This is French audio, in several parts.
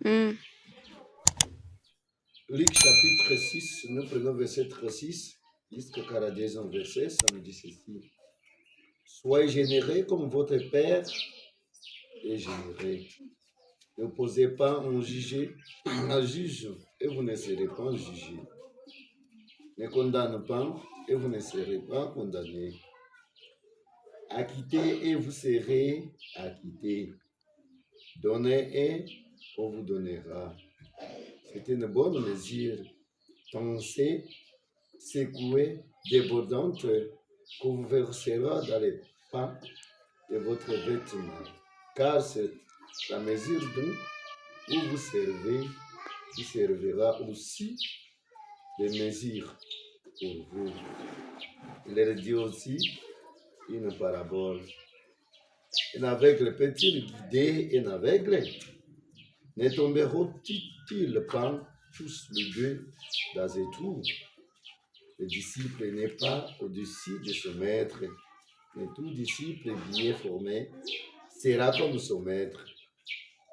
Hmm. Luc chapitre 6, nous prenons verset 36 jusqu'au 42e verset, ça nous dit ceci. Soyez généreux comme votre Père est généreux. Ne posez pas un juge et vous ne serez pas jugés. Ne condamne pas et vous ne serez pas condamnés. Acquittez et vous serez acquittés. Donnez et on vous donnera. C'est une bonne mesure, tensée, secouée, débordante, qu'on vous versera dans les pas de votre vêtement. Car c'est la mesure où vous servez qui servira aussi de mesure pour vous. Il leur dit aussi une parabole. Un aveugle peut-il guider un aveugle? Ne tomberont-ils pas tous les deux dans un trou? Le disciple n'est pas au-dessus de son maître, mais tout disciple bien formé sera comme son maître.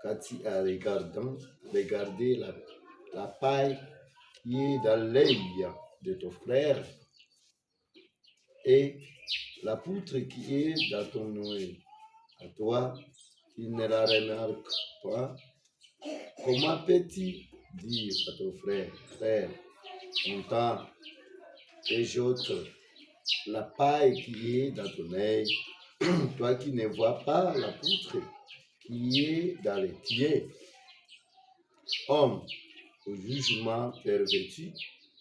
Qu'as-tu à regarder la paille qui est dans l'œil de ton frère et la poutre qui est dans ton œil? À toi, tu ne la remarques pas. Comment peux-tu dire à ton frère, on t'a et j'ôte la paille qui est dans ton œil, toi qui ne vois pas la poutre qui est dans les pieds? Homme, au jugement perverti,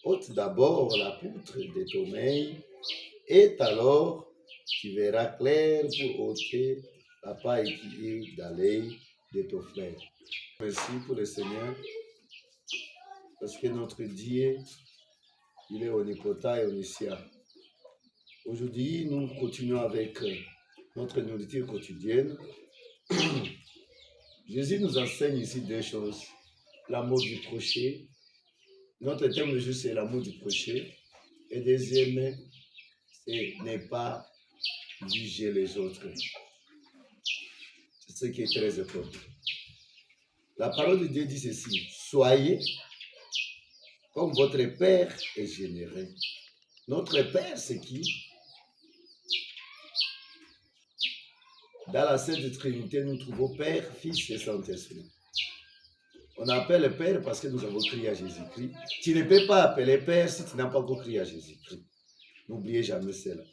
ôte d'abord la poutre de ton œil, et alors tu verras clair pour ôter la paille qui est dans l'œil de ton frère. Merci pour le Seigneur, parce que notre Dieu, il est omnipotent et omniscient. Aujourd'hui, nous continuons avec notre nourriture quotidienne. Jésus nous enseigne ici deux choses. L'amour du prochain. Notre thème de jour, c'est l'amour du prochain. Et deuxième, c'est ne pas juger les autres. C'est ce qui est très important. La parole de Dieu dit ceci. Soyez comme votre Père est généreux. Notre Père, c'est qui? Dans la Sainte Trinité, nous trouvons Père, Fils et Saint-Esprit. On appelle Père parce que nous avons crié à Jésus-Christ. Tu ne peux pas appeler Père si tu n'as pas encore crié à Jésus-Christ. N'oubliez jamais cela.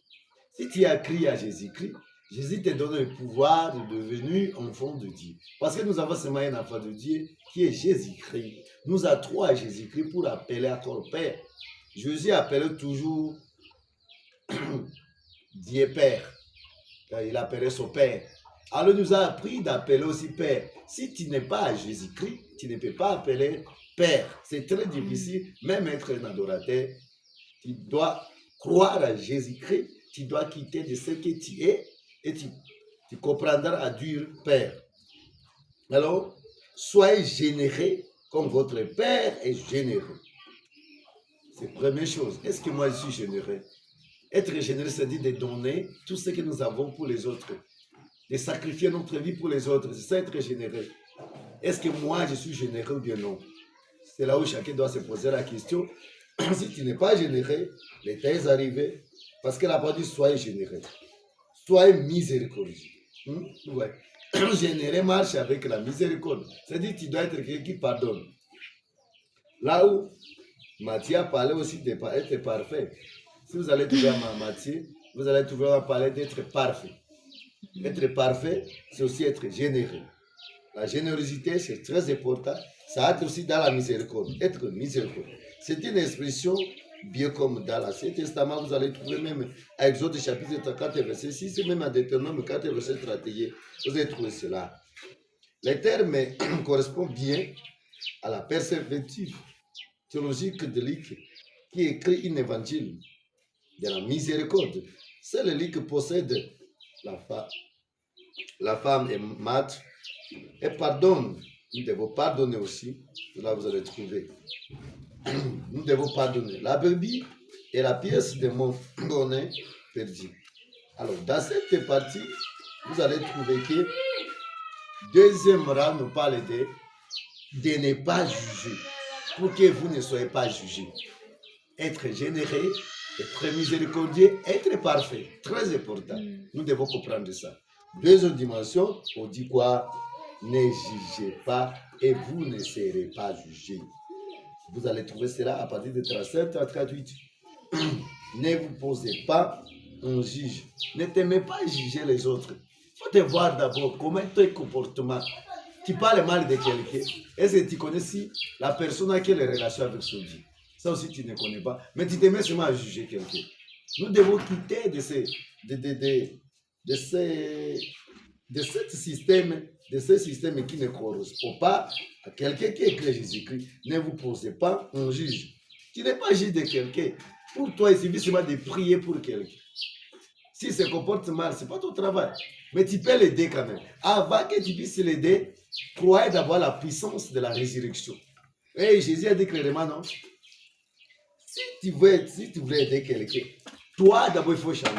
Si tu as crié à Jésus-Christ, Jésus te donne le pouvoir de devenir enfant de Dieu. Parce que nous avons seulement un enfant de Dieu qui est Jésus-Christ. Nous avons trois à Jésus-Christ pour appeler à ton Père. Jésus appelait toujours Dieu Père. Il appelait son Père. Alors, il nous a appris d'appeler aussi Père. Si tu n'es pas à Jésus-Christ, tu ne peux pas appeler Père. C'est très difficile, même être un adorateur. Tu dois croire à Jésus-Christ, tu dois quitter de ce que tu es et tu comprendras à dire Père. Alors, soyez généreux comme votre Père est généreux. C'est la première chose. Est-ce que moi je suis généreux? Être généreux, c'est-à-dire de donner tout ce que nous avons pour les autres, de sacrifier notre vie pour les autres. C'est ça être généreux. Est-ce que moi je suis généreux ou bien non? C'est là où chacun doit se poser la question. Si tu n'es pas généreux, les temps est arrivé. Parce que la parole dit soyez généreux. Soyez miséricordieux. Ouais. Généreux marche avec la miséricorde. C'est-à-dire que tu dois être quelqu'un qui pardonne. Là où Matthieu a parlé aussi d'être parfait. Si vous allez trouver Matthieu, vous allez trouver à parler d'être parfait. Être parfait, c'est aussi être généreux. La générosité, c'est très important. Ça entre aussi dans la miséricorde. Être miséricorde. C'est une expression, bien comme dans l'Ancien Testament, vous allez trouver même à Exode chapitre 4, verset 6, et même à Deutéronome 4, verset 31. Vous allez trouver cela. Les termes correspondent bien à la perspective théologique de Luc, qui écrit un évangile de la miséricorde. C'est le Luc qui possède la femme est mate et pardonne. Nous devons pardonner aussi. Là, vous allez trouver. Nous devons pardonner. La brebis est la pièce de mon bonnet perdu. Alors, dans cette partie, vous allez trouver que deuxième rang nous parle de de ne pas juger, pour que vous ne soyez pas jugés. Être généreux, être miséricordieux, être parfait. Très important. Nous devons comprendre ça. Deuxième dimension, on dit quoi? Ne jugez pas et vous ne serez pas jugés. Vous allez trouver cela à partir de 37 à 38. Ne vous posez pas un juge. Ne t'aimez pas juger les autres. Il faut te voir d'abord comment ton comportement. Tu parles mal de quelqu'un. Est-ce que tu connais si la personne a quelle relation avec son Dieu? Ça aussi, tu ne connais pas. Mais tu te mets seulement à juger quelqu'un. Nous devons quitter de ce système qui ne correspond pas à quelqu'un qui écrit Jésus-Christ. Ne vous posez pas un juge. Tu n'es pas juge de quelqu'un. Pour toi, il suffit seulement de prier pour quelqu'un. S'il se comporte mal, ce n'est pas ton travail. Mais tu peux l'aider quand même. Avant que tu puisses l'aider, croyez d'abord la puissance de la résurrection. Et Jésus a dit clairement, non? Si tu voulais aider quelqu'un, toi d'abord il faut changer.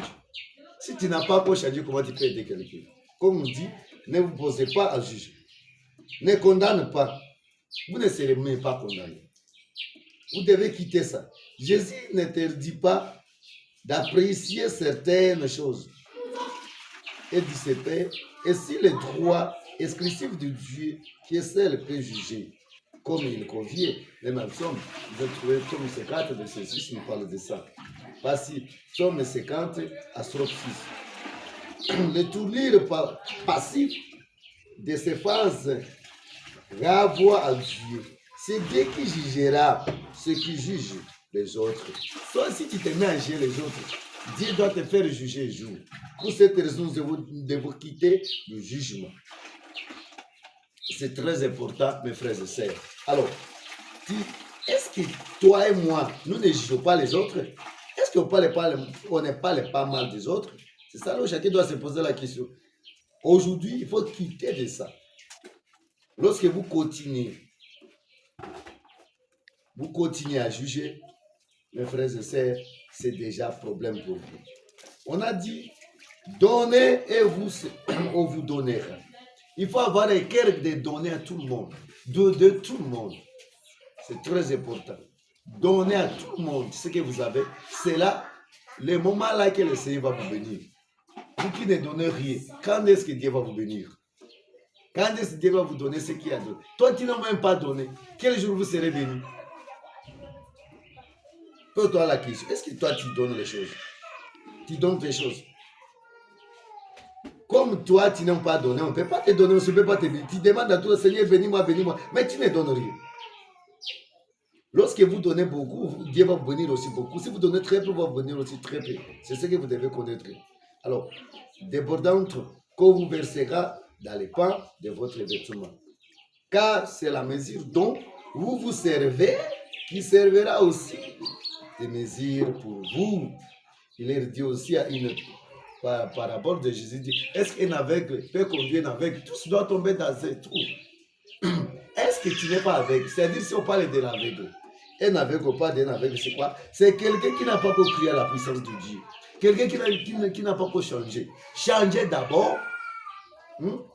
Si tu n'as pas encore changé, comment tu peux aider quelqu'un? Comme on dit, ne vous posez pas à juger. Ne condamne pas. Vous ne serez même pas condamné. Vous devez quitter ça. Jésus n'interdit pas d'apprécier certaines choses et du CP. Et si le droit exclusif de Dieu, qui est celle peut juger, comme il convient, même en Somme, vous avez trouvé Somme 50 de ceci, nous parle de ça. Voici, Somme 50 à Somme 6. Le tournure passif de ces phases renvoie à Dieu. C'est Dieu qui jugera ceux qui jugent les autres. Soit si tu te mets à juger les autres, Dieu doit te faire juger un jour. Pour cette raison, nous devons quitter le jugement. C'est très important, mes frères et sœurs. Alors, est-ce que toi et moi, nous ne jugeons pas les autres? Est-ce qu'on ne parle pas mal des autres? C'est ça, là où chacun doit se poser la question. Aujourd'hui, il faut quitter de ça. Lorsque vous continuez à juger, mes frères et sœurs, c'est déjà un problème pour vous. On a dit, donnez et on vous donnera. Il faut avoir un cœur de donner à tout le monde, de tout le monde. C'est très important. Donner à tout le monde ce que vous avez. C'est là, le moment là que le Seigneur va vous bénir. Vous qui ne donnez rien, quand est-ce que Dieu va vous bénir? Quand est-ce que Dieu va vous donner ce qu'il a donné? Toi qui n'as même pas donné, quel jour vous serez béni? Pose-toi la question. Est-ce que toi tu donnes les choses? Tu donnes tes choses. Comme toi tu n'as pas donné, on ne peut pas te donner, on ne peut pas te bénir. Tu demandes à toi, Seigneur, bénis-moi, mais tu ne donnes rien. Lorsque vous donnez beaucoup, Dieu va vous bénir aussi beaucoup. Si vous donnez très peu, il va vous bénir aussi très peu. C'est ce que vous devez connaître. Alors, débordante qu'on vous versera dans les pans de votre vêtement. Car c'est la mesure dont vous vous servez qui servira aussi de mesure pour vous. Il est dit aussi à une parabole de Jésus, dit, est-ce qu'un aveugle peut conduire un aveugle? Tous doivent tomber dans ce trou. Est-ce que tu n'es pas aveugle? C'est-à-dire, si on parle de l'aveugle, un aveugle ou pas d'un aveugle, c'est quoi? C'est quelqu'un qui n'a pas encore crié à la puissance de Dieu. Quelqu'un qui n'a pas encore changé. Changer d'abord.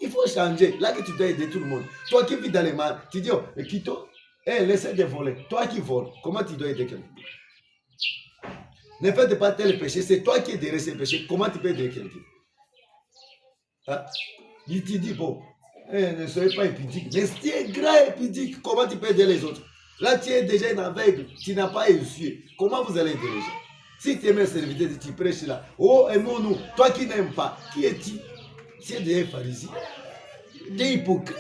Il faut changer. Là que tu dois aider tout le monde. Toi qui vis dans les mains, tu dis, oh, Kito, laissez de voler. Toi qui voles, comment tu dois aider quelqu'un? Ne faites pas tel péché, c'est toi qui es derrière ce péché. Comment tu peux aider quelqu'un? Hein? Il te dit, bon, ne soyez pas épidique. Mais si tu es grand épidique, comment tu peux aider les autres? Là, tu es déjà un aveugle, tu n'as pas essuyé. Comment vous allez aider les gens? Si tu aimes un serviteur, tu prêches là. Oh, aimons-nous. Toi qui n'aimes pas, qui es-tu? Tu es des pharisiens. Tu es hypocrite.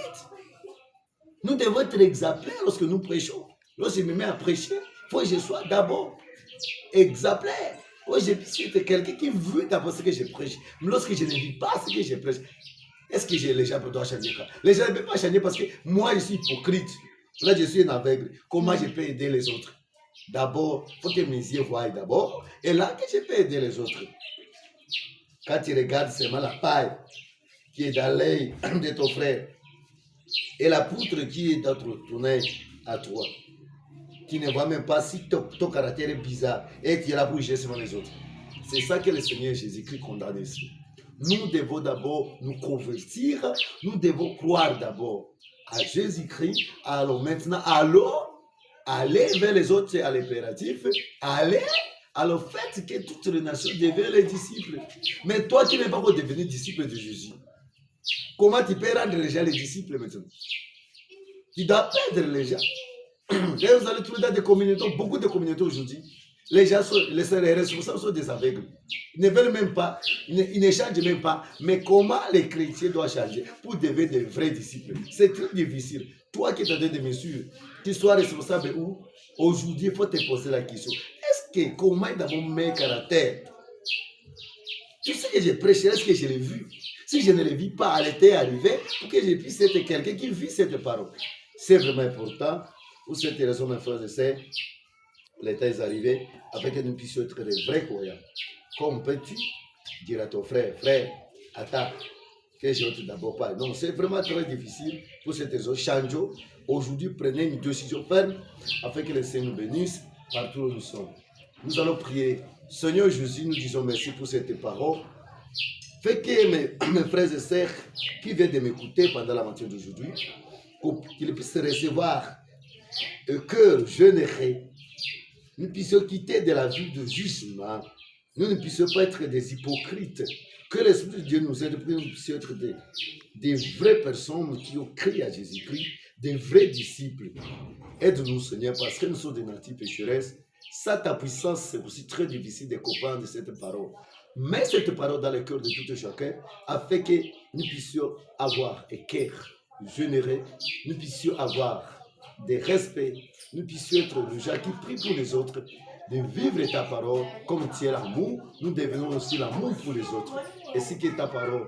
Nous devons être exemplaires lorsque nous prêchons. Lorsque je me mets à prêcher, il faut que je sois d'abord exemplaire. Moi, je suis quelqu'un qui veut d'abord ce que je prêche. Mais lorsque je ne vis pas ce que je prêche, est-ce que les gens doivent changer? Les gens ne peuvent pas changer parce que moi, je suis hypocrite. Là, je suis un aveugle. Comment je peux aider les autres? D'abord, il faut que mes yeux voient d'abord. Et là, que je peux aider les autres. Quand tu regardes seulement la paille qui est dans l'œil de ton frère et la poutre qui est dans ton œil à toi, qui ne voit même pas si ton caractère est bizarre et tu es là pour juger seulement les autres. C'est ça que le Seigneur Jésus-Christ condamne ici. Nous devons d'abord nous convertir, nous devons croire d'abord. à Jésus-Christ, alors maintenant, aller vers les autres, c'est à l'impératif, aller, alors faites que toutes les nations deviennent les disciples. Mais toi qui n'es pas encore devenu disciple de Jésus, comment tu peux rendre les gens les disciples maintenant? Tu dois perdre les gens. Vous allez trouver dans des communautés, beaucoup de communautés aujourd'hui, les gens les responsables sont des aveugles. Ils ne veulent même pas, ils ne changent même pas. Mais comment les chrétiens doivent changer pour devenir des vrais disciples? C'est très difficile. Toi qui es en train de me suivre, tu sois responsable où? Aujourd'hui, il faut te poser la question. Est-ce que comment est dans mon meilleur caractère? Tu sais que j'ai prêché, est-ce que je l'ai vu? Si je ne le vis pas, elle était arrivée pour que je puisse être quelqu'un qui vit cette parole. C'est vraiment important. Pour cette raison, mes frères et sœurs, l'état est arrivé afin que nous puissions être des vrais croyants. Comme peux-tu dire à ton frère, frère, attends, que je ne d'abord pas. Non, c'est vraiment très difficile pour cette raison. Changeons. Aujourd'hui, prenez une décision ferme afin que le Seigneur nous bénisse partout où nous sommes. Nous allons prier. Seigneur Jésus, nous disons merci pour cette parole. Fais que mes frères et sœurs qui viennent de m'écouter pendant la matinée d'aujourd'hui, qu'ils puissent recevoir un cœur généreux. Nous puissions quitter de la vie de jugement. Nous ne puissions pas être des hypocrites. Que l'Esprit de Dieu nous aide pour que nous puissions être des vraies personnes qui ont crié à Jésus-Christ, des vrais disciples. Aide-nous, Seigneur, parce que nous sommes des natifs pécheresses. Sans ta puissance, c'est aussi très difficile de comprendre cette parole. Mets cette parole dans le cœur de tout et chacun, afin que nous puissions avoir un cœur généreux, nous puissions avoir des respects, nous puissions être des gens qui prient pour les autres, de vivre ta parole comme tu es l'amour, nous devenons aussi l'amour pour les autres. Et si que ta parole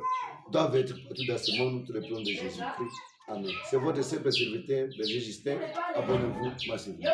doit être partout dans ce monde, nous te le prions de Jésus-Christ. Amen. C'est votre simple serviteur, Berger Justin. Abonnez-vous massivement.